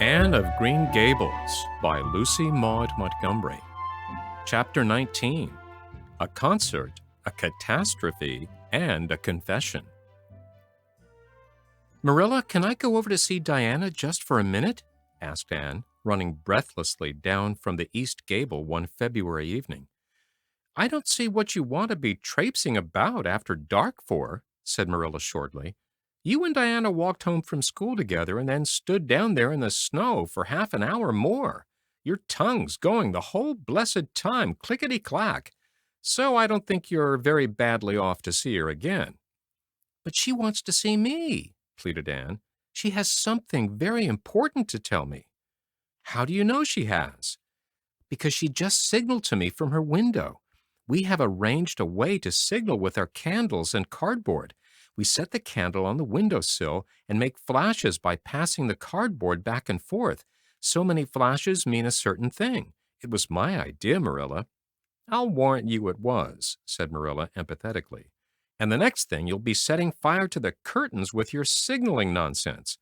Anne of Green Gables by Lucy Maud Montgomery. Chapter 19. A Concert, a Catastrophe, and a Confession. "Marilla, can I go over to see Diana just for a minute?" asked Anne, running breathlessly down from the east gable one February evening. "I don't see what you want to be traipsing about after dark for," said Marilla shortly. "You and Diana walked home from school together and then stood down there in the snow for half an hour more, your tongues going the whole blessed time clickety-clack. So I don't think you're very badly off to see her again." "But she wants to see me," pleaded Anne. "She has something very important to tell me." "How do you know she has?" "Because she just signaled to me from her window. We have arranged a way to signal with our candles and cardboard. We set the candle on the windowsill and make flashes by passing the cardboard back and forth. So many flashes mean a certain thing. It was my idea, Marilla." "I'll warrant you it was," said Marilla empathetically. "And the next thing you'll be setting fire to the curtains with your signaling nonsense."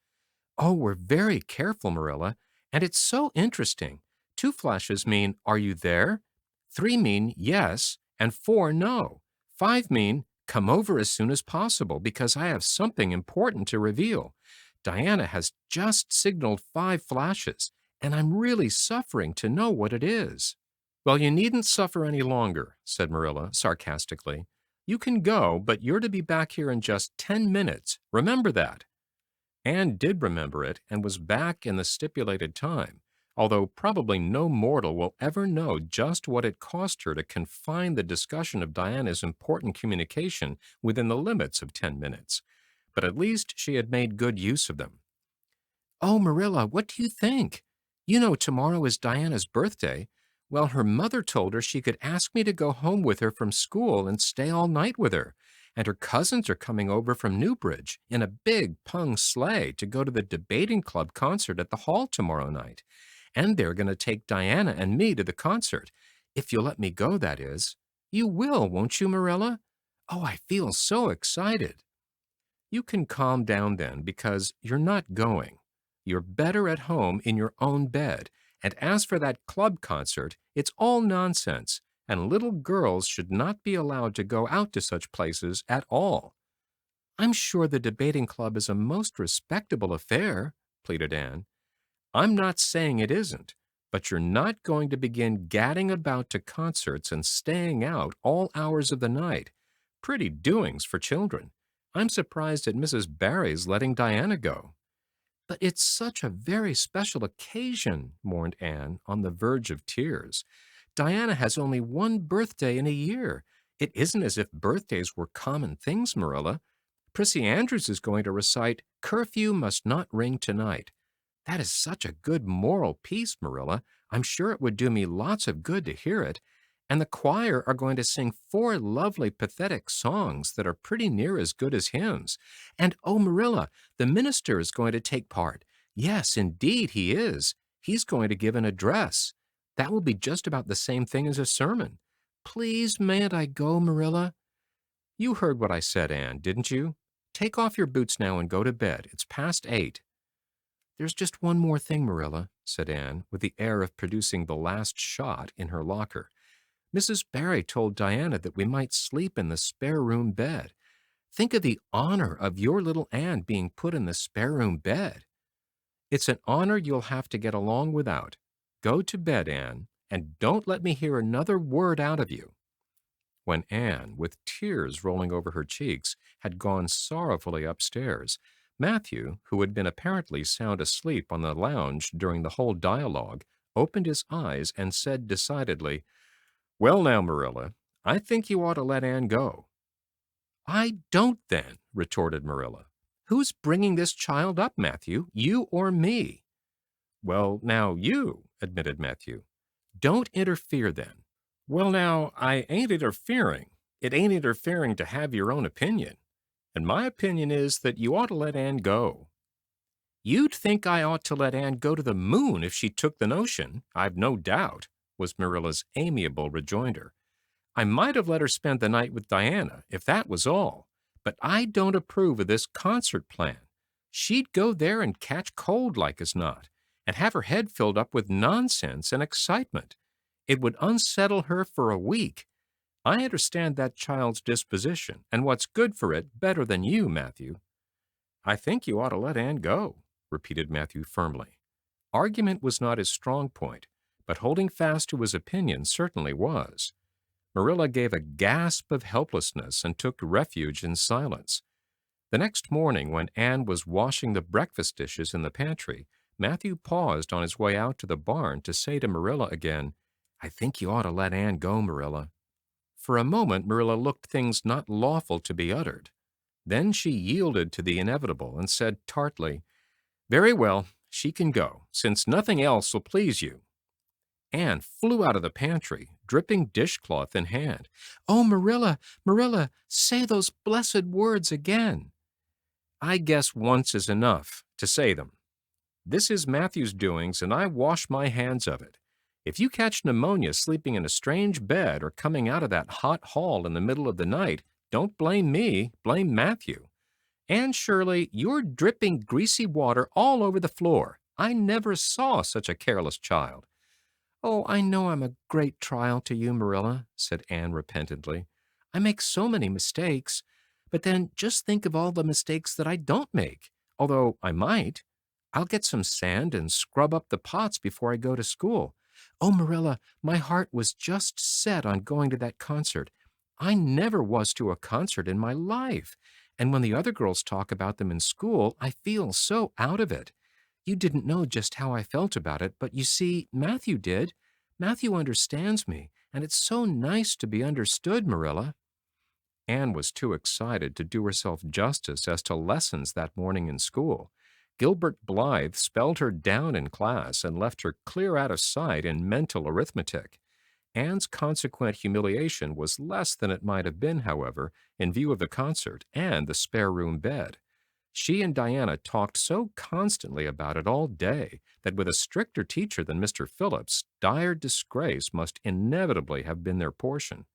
"Oh, we're very careful, Marilla, and it's so interesting. 2 flashes mean, 'Are you there?' 3 mean, 'Yes,' and 4, 'No.' 5 mean, 'Come over as soon as possible, because I have something important to reveal.' Diana has just signaled 5 flashes, and I'm really suffering to know what it is." "Well, you needn't suffer any longer," said Marilla sarcastically. "You can go, but you're to be back here in just 10 minutes. Remember that." Anne did remember it and was back in the stipulated time, although probably no mortal will ever know just what it cost her to confine the discussion of Diana's important communication within the limits of 10 minutes. But at least she had made good use of them. "Oh, Marilla, what do you think? You know tomorrow is Diana's birthday. Well, her mother told her she could ask me to go home with her from school and stay all night with her. And her cousins are coming over from Newbridge in a big pung sleigh to go to the debating club concert at the hall tomorrow night. And they're going to take Diana and me to the concert. If you'll let me go, that is. You will, won't you, Marilla? Oh, I feel so excited." "You can calm down then, because you're not going. You're better at home in your own bed. And as for that club concert, it's all nonsense, and little girls should not be allowed to go out to such places at all." "I'm sure the debating club is a most respectable affair," pleaded Anne. "I'm not saying it isn't, but you're not going to begin gadding about to concerts and staying out all hours of the night. Pretty doings for children. I'm surprised at Mrs. Barry's letting Diana go." "But it's such a very special occasion," mourned Anne, on the verge of tears. "Diana has only one birthday in a year. It isn't as if birthdays were common things, Marilla. Prissy Andrews is going to recite 'Curfew Must Not Ring Tonight.' That is such a good moral piece, Marilla. I'm sure it would do me lots of good to hear it. And the choir are going to sing 4 lovely pathetic songs that are pretty near as good as hymns. And oh, Marilla, the minister is going to take part. Yes, indeed he is. He's going to give an address. That will be just about the same thing as a sermon. Please, mayn't I go, Marilla?" "You heard what I said, Anne, didn't you? Take off your boots now and go to bed. It's past 8. "There's just one more thing, Marilla," said Anne, with the air of producing the last shot in her locker. "Mrs. Barry told Diana that we might sleep in the spare room bed. Think of the honor of your little Anne being put in the spare room bed." "It's an honor you'll have to get along without. Go to bed, Anne, and don't let me hear another word out of you." When Anne, with tears rolling over her cheeks, had gone sorrowfully upstairs, Matthew, who had been apparently sound asleep on the lounge during the whole dialogue, opened his eyes and said decidedly, "Well now, Marilla, I think you ought to let Anne go." "I don't then," retorted Marilla. "Who's bringing this child up, Matthew, you or me?" "Well, now, you," admitted Matthew. "Don't interfere then." "Well, now, I ain't interfering. It ain't interfering to have your own opinion. And my opinion is that you ought to let Anne go." "You'd think I ought to let Anne go to the moon if she took the notion, I've no doubt," was Marilla's amiable rejoinder. "I might have let her spend the night with Diana, if that was all. But I don't approve of this concert plan. She'd go there and catch cold like as not. and have her head filled up with nonsense and excitement. It would unsettle her for a week. I understand that child's disposition and what's good for it better than you, Matthew. I think you ought to let Anne go, repeated Matthew firmly. Argument was not his strong point, but holding fast to his opinion certainly was. Marilla gave a gasp of helplessness and took refuge in silence. The next morning, when Anne was washing the breakfast dishes in the pantry, Matthew paused on his way out to the barn to say to Marilla again, I think you ought to let Anne go, Marilla. For a moment, Marilla looked things not lawful to be uttered. Then she yielded to the inevitable and said tartly, Very well, she can go, since nothing else will please you. Anne flew out of the pantry, dripping dishcloth in hand. Oh, Marilla, Marilla, say those blessed words again. I guess once is enough to say them. This is Matthew's doings, and I wash my hands of it. If you catch pneumonia sleeping in a strange bed or coming out of that hot hall in the middle of the night, don't blame me, blame Matthew. Anne Shirley, you're dripping greasy water all over the floor. I never saw such a careless child. Oh, I know I'm a great trial to you, Marilla, said Anne repentantly. I make so many mistakes, but then just think of all the mistakes that I don't make, although I might. I'll get some sand and scrub up the pots before I go to school. Oh, Marilla, my heart was just set on going to that concert. I never was to a concert in my life, and when the other girls talk about them in school, I feel so out of it. You didn't know just how I felt about it, but you see, Matthew did. Matthew understands me, and it's so nice to be understood, Marilla. Anne was too excited to do herself justice as to lessons that morning in school. Gilbert Blythe spelled her down in class and left her clear out of sight in mental arithmetic. Anne's consequent humiliation was less than it might have been, however, in view of the concert and the spare room bed. She and Diana talked so constantly about it all day that with a stricter teacher than Mr. Phillips, dire disgrace must inevitably have been their portion.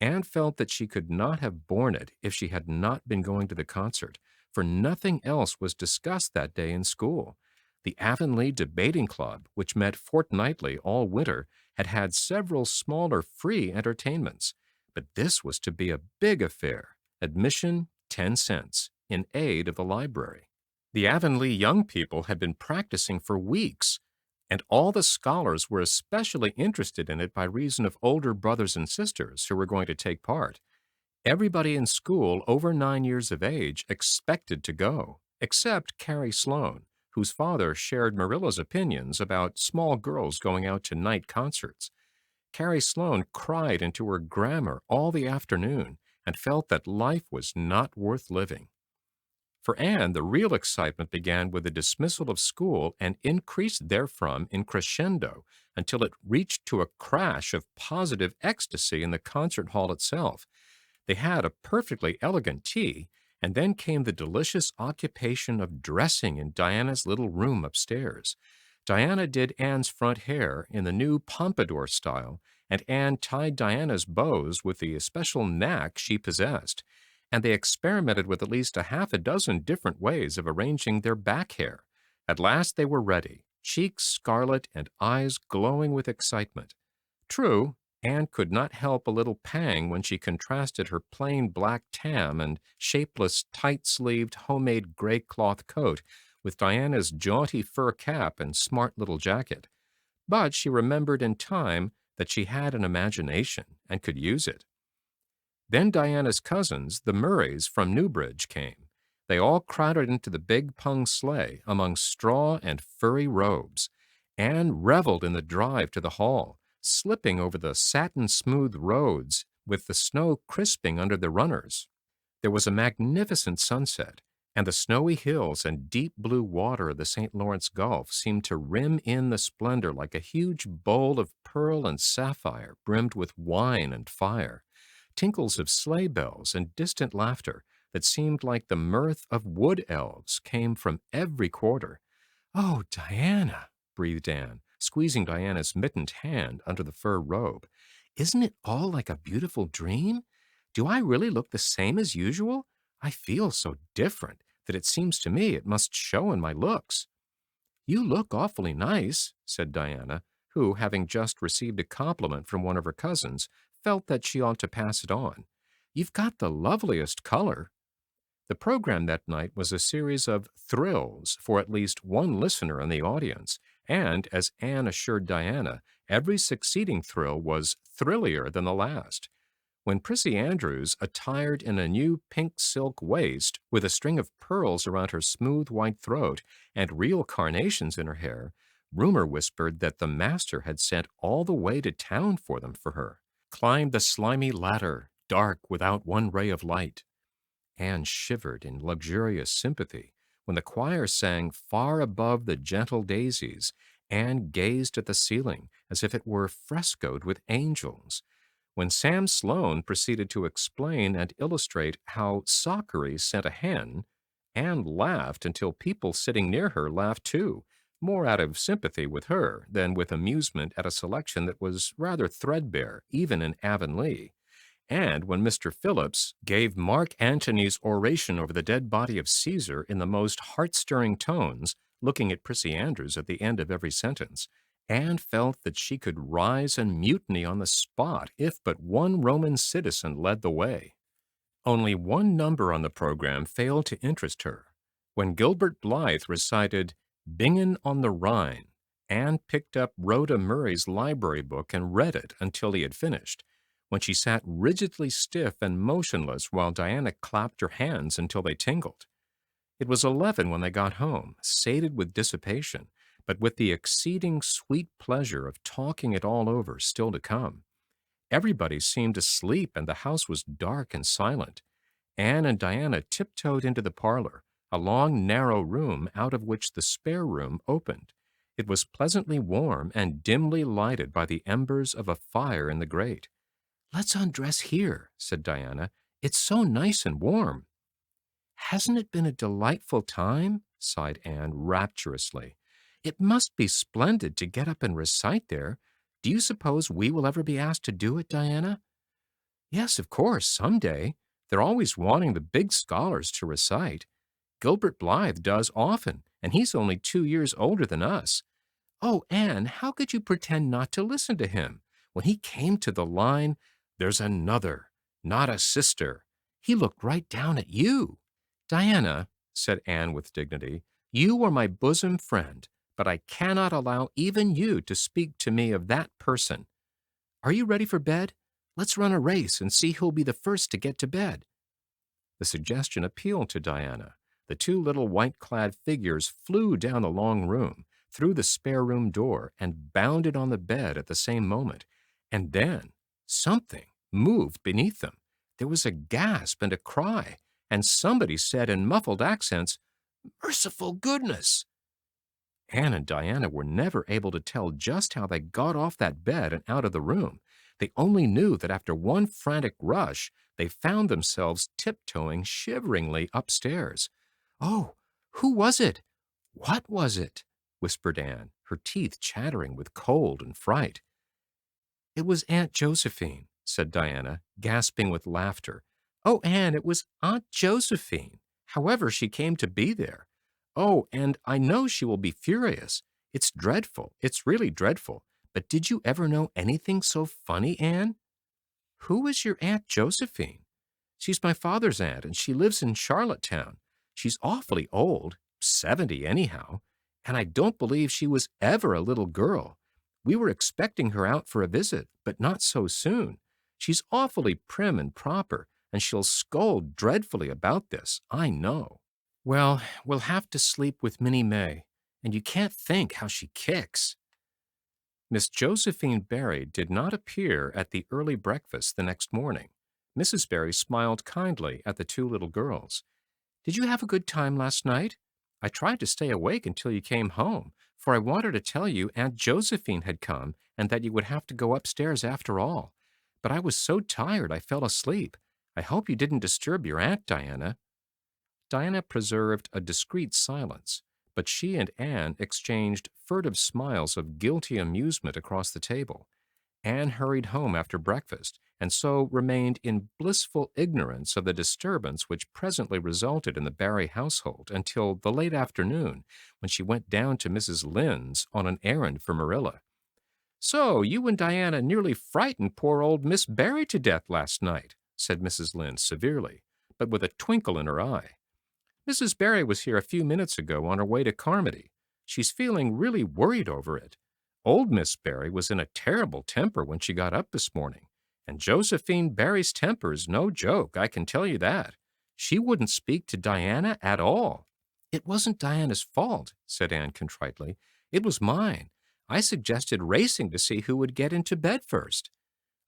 Anne felt that she could not have borne it if she had not been going to the concert, for nothing else was discussed that day in school. The Avonlea Debating Club, which met fortnightly all winter, had had several smaller free entertainments, but this was to be a big affair, admission 10 cents, in aid of the library. The Avonlea young people had been practicing for weeks, and all the scholars were especially interested in it by reason of older brothers and sisters who were going to take part. Everybody in school over 9 years of age expected to go, except Carrie Sloane, whose father shared Marilla's opinions about small girls going out to night concerts. Carrie Sloane cried into her grammar all the afternoon and felt that life was not worth living. For Anne, the real excitement began with the dismissal of school and increased therefrom in crescendo until it reached to a crash of positive ecstasy in the concert hall itself. They had a perfectly elegant tea, and then came the delicious occupation of dressing in Diana's little room upstairs. Diana did Anne's front hair in the new pompadour style, and Anne tied Diana's bows with the especial knack she possessed, and they experimented with at least a half a dozen different ways of arranging their back hair. At last they were ready, cheeks scarlet and eyes glowing with excitement. True, Anne could not help a little pang when she contrasted her plain black tam and shapeless, tight-sleeved, homemade gray cloth coat with Diana's jaunty fur cap and smart little jacket. But she remembered in time that she had an imagination and could use it. Then Diana's cousins, the Murrays from Newbridge, came. They all crowded into the big pung sleigh among straw and furry robes. Anne reveled in the drive to the hall, slipping over the satin-smooth roads with the snow crisping under the runners. There was a magnificent sunset, and the snowy hills and deep blue water of the St. Lawrence Gulf seemed to rim in the splendor like a huge bowl of pearl and sapphire brimmed with wine and fire. Tinkles of sleigh bells and distant laughter that seemed like the mirth of wood elves came from every quarter. "Oh, Diana," breathed Anne, squeezing Diana's mittened hand under the fur robe. "Isn't it all like a beautiful dream? Do I really look the same as usual? I feel so different that it seems to me it must show in my looks." "You look awfully nice," said Diana, who, having just received a compliment from one of her cousins, felt that she ought to pass it on. "You've got the loveliest color." The program that night was a series of thrills for at least one listener in the audience, and, as Anne assured Diana, every succeeding thrill was thrillier than the last. When Prissy Andrews, attired in a new pink silk waist with a string of pearls around her smooth white throat and real carnations in her hair, rumor whispered that the master had sent all the way to town for them for her, climbed the slimy ladder, dark without one ray of light. Anne shivered in luxurious sympathy. When the choir sang Far Above the Gentle Daisies, Anne gazed at the ceiling as if it were frescoed with angels. When Sam Sloane proceeded to explain and illustrate how Sockery sent a hen, Anne laughed until people sitting near her laughed too, more out of sympathy with her than with amusement at a selection that was rather threadbare, even in Avonlea. And when Mr. Phillips gave Mark Antony's oration over the dead body of Caesar in the most heart-stirring tones, looking at Prissy Andrews at the end of every sentence, Anne felt that she could rise and mutiny on the spot if but one Roman citizen led the way. Only one number on the program failed to interest her. When Gilbert Blythe recited Bingen on the Rhine, Anne picked up Rhoda Murray's library book and read it until he had finished. When she sat rigidly stiff and motionless while Diana clapped her hands until they tingled. It was 11 when they got home, sated with dissipation, but with the exceeding sweet pleasure of talking it all over still to come. Everybody seemed asleep and the house was dark and silent. Anne and Diana tiptoed into the parlor, a long, narrow room out of which the spare room opened. It was pleasantly warm and dimly lighted by the embers of a fire in the grate. "Let's undress here," said Diana. "It's so nice and warm." "Hasn't it been a delightful time?" sighed Anne rapturously. "It must be splendid to get up and recite there. Do you suppose we will ever be asked to do it, Diana?" "Yes, of course, some day. They're always wanting the big scholars to recite. Gilbert Blythe does often, and he's only 2 years older than us. Oh, Anne, how could you pretend not to listen to him? When he came to the line, 'There's another, not a sister,' he looked right down at you." "Diana," said Anne with dignity, "you are my bosom friend, but I cannot allow even you to speak to me of that person. Are you ready for bed? Let's run a race and see who'll be the first to get to bed." The suggestion appealed to Diana. The two little white-clad figures flew down the long room, through the spare room door, and bounded on the bed at the same moment. And then something moved beneath them. There was a gasp and a cry, and somebody said in muffled accents, "Merciful goodness!" Anne and Diana were never able to tell just how they got off that bed and out of the room. They only knew that after one frantic rush, they found themselves tiptoeing shiveringly upstairs. "Oh, who was it? What was it?" whispered Anne, her teeth chattering with cold and fright. "It was Aunt Josephine," said Diana, gasping with laughter. "Oh, Anne, it was Aunt Josephine. However she came to be there. Oh, and I know she will be furious. It's dreadful. It's really dreadful. But did you ever know anything so funny, Anne?" "Who is your Aunt Josephine?" "She's my father's aunt, and she lives in Charlottetown. She's awfully old, 70 anyhow, and I don't believe she was ever a little girl. We were expecting her out for a visit, but not so soon. She's awfully prim and proper, and she'll scold dreadfully about this, I know." "Well, we'll have to sleep with Minnie May, and you can't think how she kicks." Miss Josephine Barry did not appear at the early breakfast the next morning. Mrs. Barry smiled kindly at the two little girls. "Did you have a good time last night? I tried to stay awake until you came home, for I wanted to tell you Aunt Josephine had come and that you would have to go upstairs after all. But I was so tired I fell asleep. I hope you didn't disturb your aunt, Diana." Diana preserved a discreet silence, but she and Anne exchanged furtive smiles of guilty amusement across the table. Anne hurried home after breakfast, and so remained in blissful ignorance of the disturbance which presently resulted in the Barry household until the late afternoon, when she went down to Mrs. Lynde's on an errand for Marilla. "So you and Diana nearly frightened poor old Miss Barry to death last night," said Mrs. Lynde severely, but with a twinkle in her eye. "Mrs. Barry was here a few minutes ago on her way to Carmody. She's feeling really worried over it. Old Miss Barry was in a terrible temper when she got up this morning, and Josephine Barry's temper is no joke, I can tell you that. She wouldn't speak to Diana at all." "It wasn't Diana's fault," said Anne contritely. "It was mine. I suggested racing to see who would get into bed first."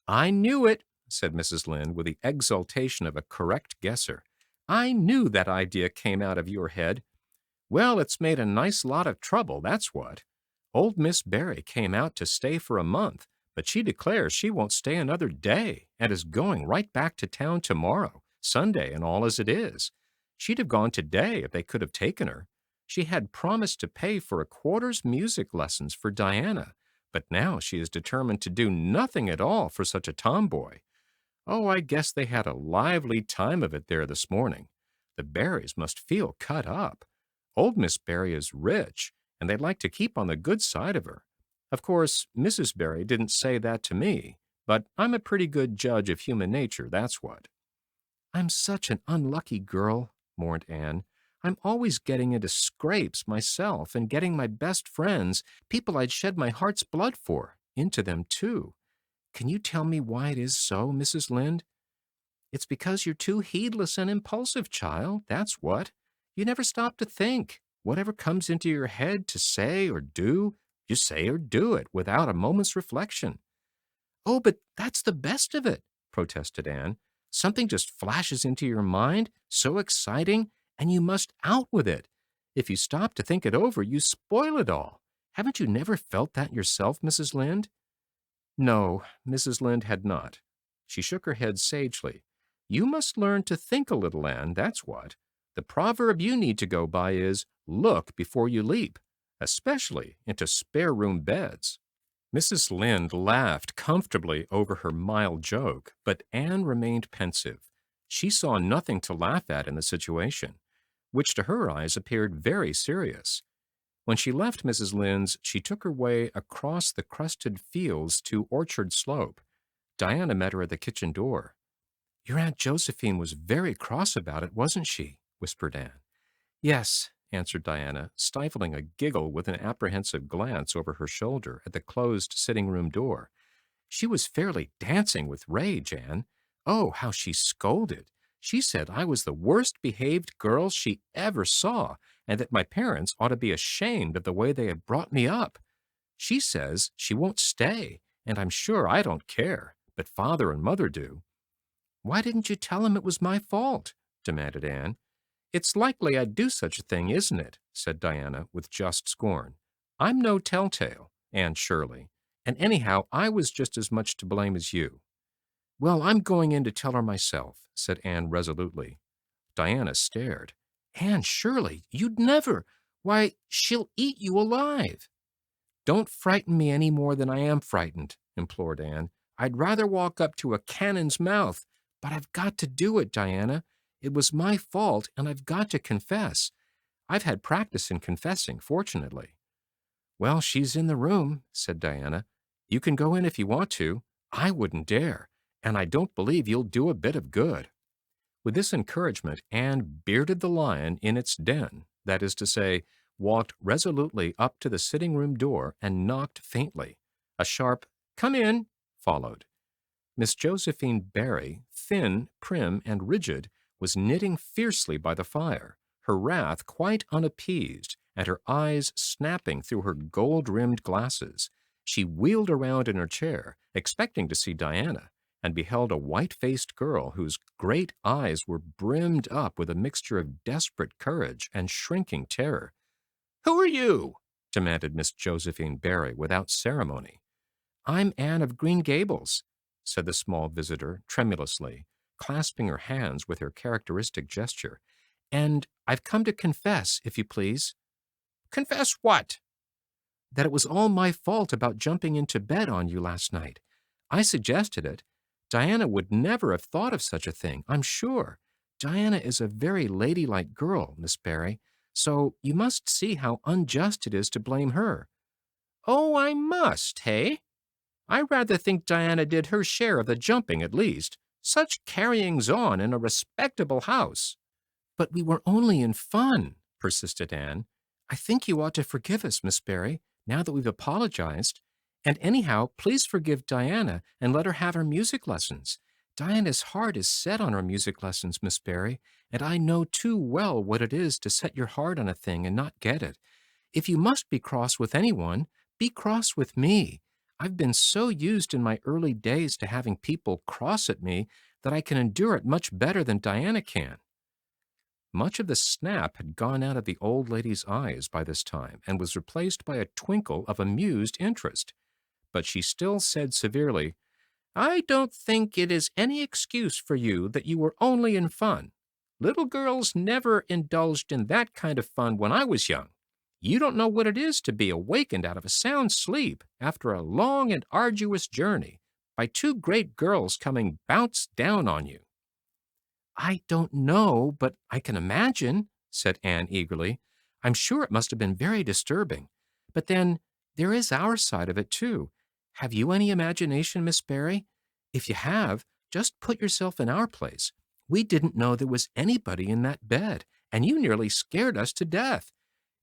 "I knew it," said Mrs. Lynde with the exultation of a correct guesser. "I knew that idea came out of your head. Well, it's made a nice lot of trouble, that's what. Old Miss Barry came out to stay for a month, but she declares she won't stay another day and is going right back to town tomorrow, Sunday and all as it is. She'd have gone today if they could have taken her. She had promised to pay for a quarter's music lessons for Diana, but now she is determined to do nothing at all for such a tomboy. Oh, I guess they had a lively time of it there this morning. The Barrys must feel cut up. Old Miss Barry is rich, and they'd like to keep on the good side of her. Of course, Mrs. Barry didn't say that to me, but I'm a pretty good judge of human nature, that's what." "I'm such an unlucky girl," mourned Anne. "I'm always getting into scrapes myself and getting my best friends, people I'd shed my heart's blood for, into them too. Can you tell me why it is so, Mrs. Lynde?" "It's because you're too heedless and impulsive, child, that's what. You never stop to think. Whatever comes into your head to say or do, you say or do it without a moment's reflection." "Oh, but that's the best of it," protested Anne. "Something just flashes into your mind, so exciting, and you must out with it. If you stop to think it over, you spoil it all. Haven't you never felt that yourself, Mrs. Lynde?" No, Mrs. Lynde had not. She shook her head sagely. "You must learn to think a little, Anne, that's what. The proverb you need to go by is, 'Look before you leap,' especially into spare-room beds." Mrs. Lynde laughed comfortably over her mild joke, but Anne remained pensive. She saw nothing to laugh at in the situation, which to her eyes appeared very serious. When she left Mrs. Lynde's, she took her way across the crusted fields to Orchard Slope. Diana met her at the kitchen door. "Your Aunt Josephine was very cross about it, wasn't she?" whispered Anne. "Yes," answered Diana, stifling a giggle with an apprehensive glance over her shoulder at the closed sitting-room door. "She was fairly dancing with rage, Anne. Oh, how she scolded! She said I was the worst-behaved girl she ever saw, and that my parents ought to be ashamed of the way they had brought me up. She says she won't stay, and I'm sure I don't care, but Father and Mother do." "Why didn't you tell him it was my fault?" demanded Anne. "It's likely I'd do such a thing, isn't it?" said Diana with just scorn. "I'm no telltale, Anne Shirley, and anyhow I was just as much to blame as you." "Well, I'm going in to tell her myself," said Anne resolutely. Diana stared. "Anne Shirley, you'd never! Why, she'll eat you alive." "Don't frighten me any more than I am frightened," implored Anne. "I'd rather walk up to a cannon's mouth, but I've got to do it, Diana. It was my fault, and I've got to confess. I've had practice in confessing, fortunately." "Well, she's in the room," said Diana. "You can go in if you want to. I wouldn't dare, and I don't believe you'll do a bit of good." With this encouragement, Anne bearded the lion in its den, that is to say, walked resolutely up to the sitting-room door and knocked faintly. A sharp "Come in" followed. Miss Josephine Barry, thin, prim, and rigid, was knitting fiercely by the fire, her wrath quite unappeased, and her eyes snapping through her gold-rimmed glasses. She wheeled around in her chair, expecting to see Diana, and beheld a white-faced girl whose great eyes were brimmed up with a mixture of desperate courage and shrinking terror. "Who are you?" demanded Miss Josephine Barry without ceremony. "I'm Anne of Green Gables," said the small visitor tremulously, clasping her hands with her characteristic gesture. "And I've come to confess, if you please." "Confess what?" "That it was all my fault about jumping into bed on you last night. I suggested it. Diana would never have thought of such a thing, I'm sure. Diana is a very ladylike girl, Miss Barry, so you must see how unjust it is to blame her." "Oh, I must, hey? I rather think Diana did her share of the jumping, at least. Such carryings on in a respectable house." "But we were only in fun," persisted Anne. "I think you ought to forgive us, Miss Barry, now that we've apologized. And anyhow, please forgive Diana and let her have her music lessons. Diana's heart is set on her music lessons, Miss Barry, and I know too well what it is to set your heart on a thing and not get it. If you must be cross with anyone, be cross with me. I've been so used in my early days to having people cross at me that I can endure it much better than Diana can." Much of the snap had gone out of the old lady's eyes by this time and was replaced by a twinkle of amused interest. But she still said severely, "I don't think it is any excuse for you that you were only in fun. Little girls never indulged in that kind of fun when I was young. You don't know what it is to be awakened out of a sound sleep after a long and arduous journey by two great girls coming bounce down on you." "I don't know, but I can imagine," said Anne eagerly. "I'm sure it must have been very disturbing. But then, there is our side of it, too. Have you any imagination, Miss Barry? If you have, just put yourself in our place. We didn't know there was anybody in that bed, and you nearly scared us to death.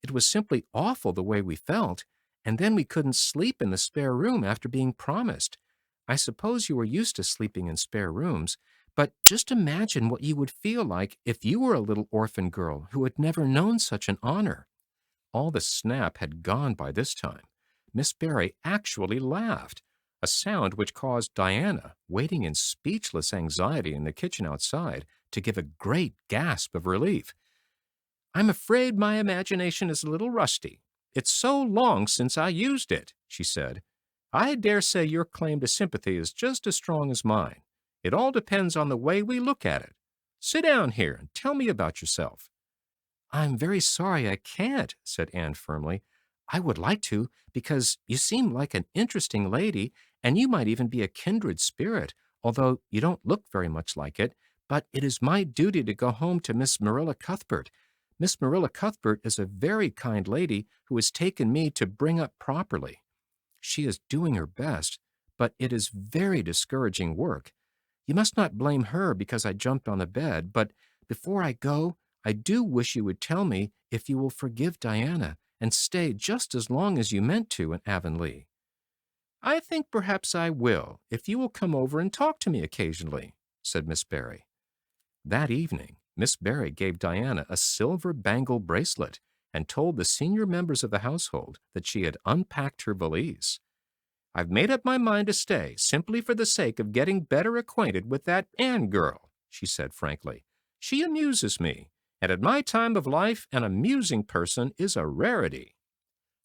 It was simply awful the way we felt, and then we couldn't sleep in the spare room after being promised. I suppose you were used to sleeping in spare rooms, but just imagine what you would feel like if you were a little orphan girl who had never known such an honor." All the snap had gone by this time. Miss Barry actually laughed, a sound which caused Diana, waiting in speechless anxiety in the kitchen outside, to give a great gasp of relief. "I'm afraid my imagination is a little rusty. It's so long since I used it," she said. "I dare say your claim to sympathy is just as strong as mine. It all depends on the way we look at it. Sit down here and tell me about yourself." "I'm very sorry I can't," said Anne firmly. "I would like to, because you seem like an interesting lady, and you might even be a kindred spirit, although you don't look very much like it. But it is my duty to go home to Miss Marilla Cuthbert. Miss Marilla Cuthbert is a very kind lady who has taken me to bring up properly. She is doing her best, but it is very discouraging work. You must not blame her because I jumped on the bed, but before I go, I do wish you would tell me if you will forgive Diana and stay just as long as you meant to in Avonlea." "I think perhaps I will, if you will come over and talk to me occasionally," said Miss Barry. That evening, Miss Barry gave Diana a silver bangle bracelet and told the senior members of the household that she had unpacked her valise. "I've made up my mind to stay simply for the sake of getting better acquainted with that Anne girl," she said frankly. "She amuses me, and at my time of life an amusing person is a rarity."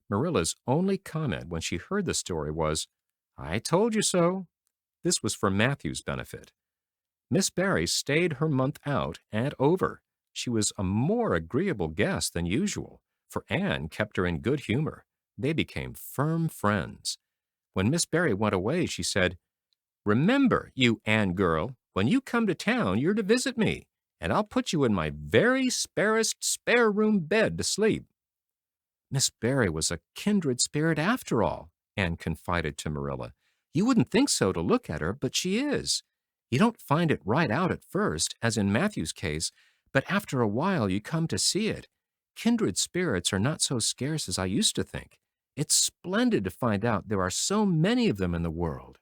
Marilla's only comment when she heard the story was, "I told you so." This was for Matthew's benefit. Miss Barry stayed her month out and over. She was a more agreeable guest than usual, for Anne kept her in good humor. They became firm friends. When Miss Barry went away, she said, "Remember, you Anne girl, when you come to town, you're to visit me, and I'll put you in my very sparest spare room bed to sleep." "Miss Barry was a kindred spirit after all," Anne confided to Marilla. "You wouldn't think so to look at her, but she is. You don't find it right out at first, as in Matthew's case, but after a while you come to see it. Kindred spirits are not so scarce as I used to think. It's splendid to find out there are so many of them in the world."